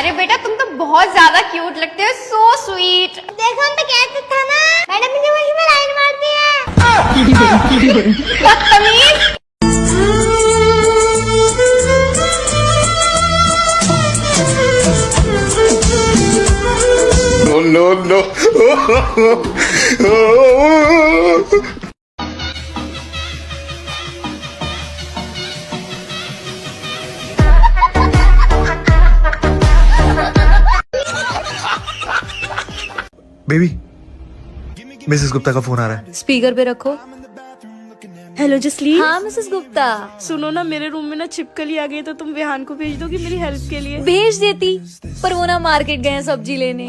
अरे बेटा तुम तो बहुत ज्यादा क्यूट लगते हो, सो स्वीट। देखो हम तो कहते था ना, मैडम मुझे वही में लाइन मारती है। बदतमीज। No, no, no. Baby, Mrs Gupta का फोन आ रहा है। स्पीकर पे रखो। हेलो जसलीन। हाँ मिसेस गुप्ता। सुनो ना, मेरे रूम में ना छिपकली आ गई, तो तुम विहान को भेज दोगी मेरी हेल्प के लिए? भेज देती, पर वो ना मार्केट गए हैं सब्जी लेने।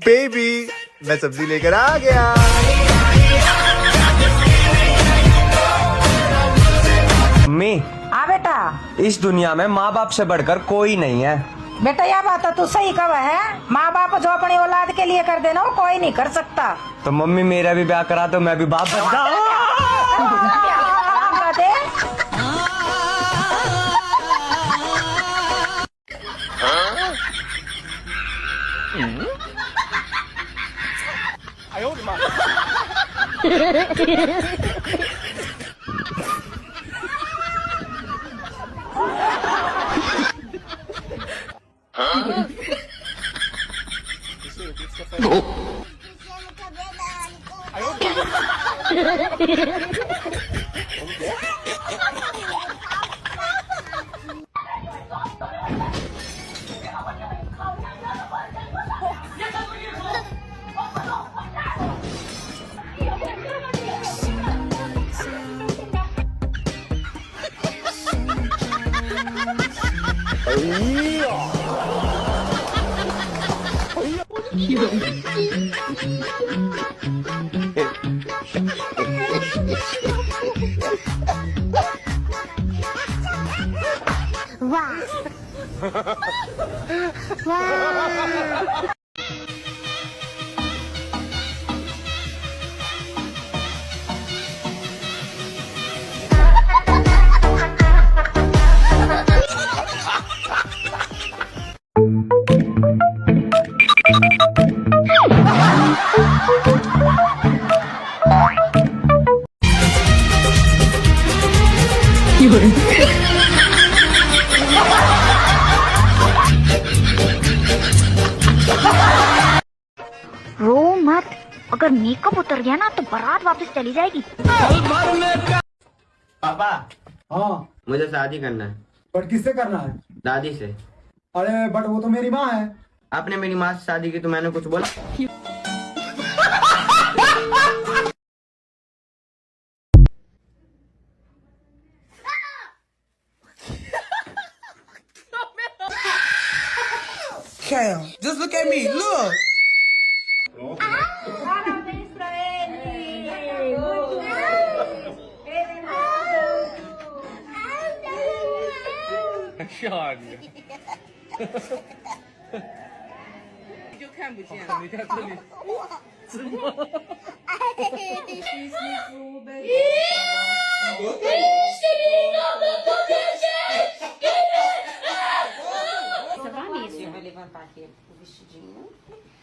बेबी, मैं सब्जी लेकर आ गया। मम्मी, हाँ बेटा। इस दुनिया में माँ बाप से बढ़कर कोई नहीं है। बेटा यह बात तू सही कब है, माँ बाप जो अपनी औलाद के लिए कर देना वो कोई नहीं कर सकता। तो मम्मी मेरा भी ब्याह करा तो मैं भी बाप बन जाऊं। रो मत, अगर मेकअप उतर गया ना तो बारात वापस चली जाएगी। पापा, हाँ मुझे शादी करना है। बट किससे करना है? दादी से। अरे बट वो तो मेरी माँ है। आपने मेरी माँ से शादी की तो मैंने कुछ बोला? Cam, just look at me. Look.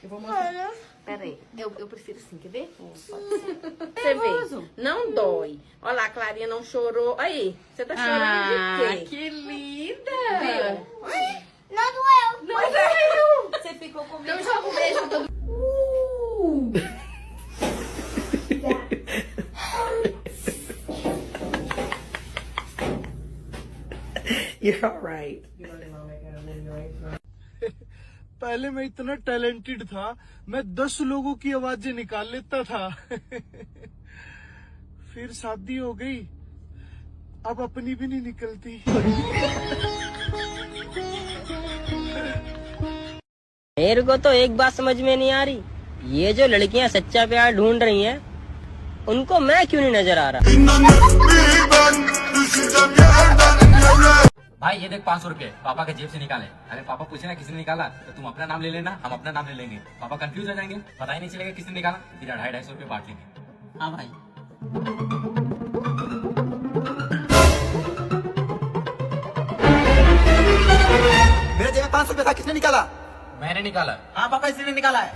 Eu vou mostrar. Peraí, eu prefiro assim, quer ver? Você vê, não dói. Olha lá, a Clarinha não chorou. Aí, você tá chorando de quê? Que linda. Viu? Não doeu. Não doeu. Você ficou com medo. Então joga um beijo todo. You're all right. पहले मैं इतना talented था, मैं 10 लोगों की आवाजें निकाल लेता था। फिर शादी हो गई, अब अपनी भी नहीं निकलती। मेरे को तो एक बात समझ में नहीं आ रही, ये जो लड़कियां सच्चा प्यार ढूंढ रही हैं, उनको मैं क्यों नहीं नजर आ रहा? भाई ये देख 500 रुपए पापा के जेब से निकाले। अगर पापा पूछे ना किसने निकाला तो तुम अपना नाम ले लेना, हम अपना नाम ले लेंगे। पापा कंफ्यूज हो जाएंगे, पता ही नहीं चलेगा किसने निकाला, फिर 250-250 रुपए बांट लेंगे। हाँ भाई। 500 था किसने निकाला? मैंने निकाला। हाँ पापा इसी ने निकाला है।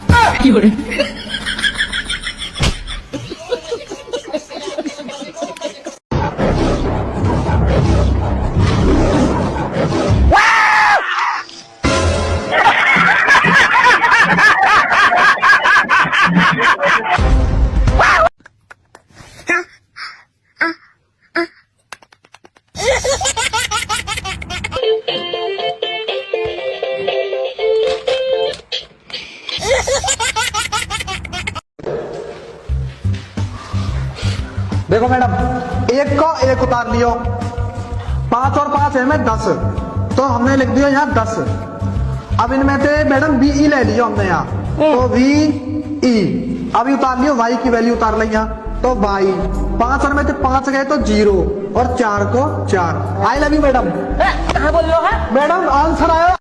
देखो मैडम, एक को एक उतार लियो, 5 और 5 है में 10, तो हमने लिख दिया यहाँ 10। अब इनमें से मैडम बी ई ले लियो हमने यहाँ, तो वी ई। अभी उतार लियो वाई की वैल्यू उतार ली यहाँ, तो वाई 5 और में से 5 गए तो 0 और 4 को 4। I love you madam. कहाँ बोल रहे हो? मैडम आंसर आया।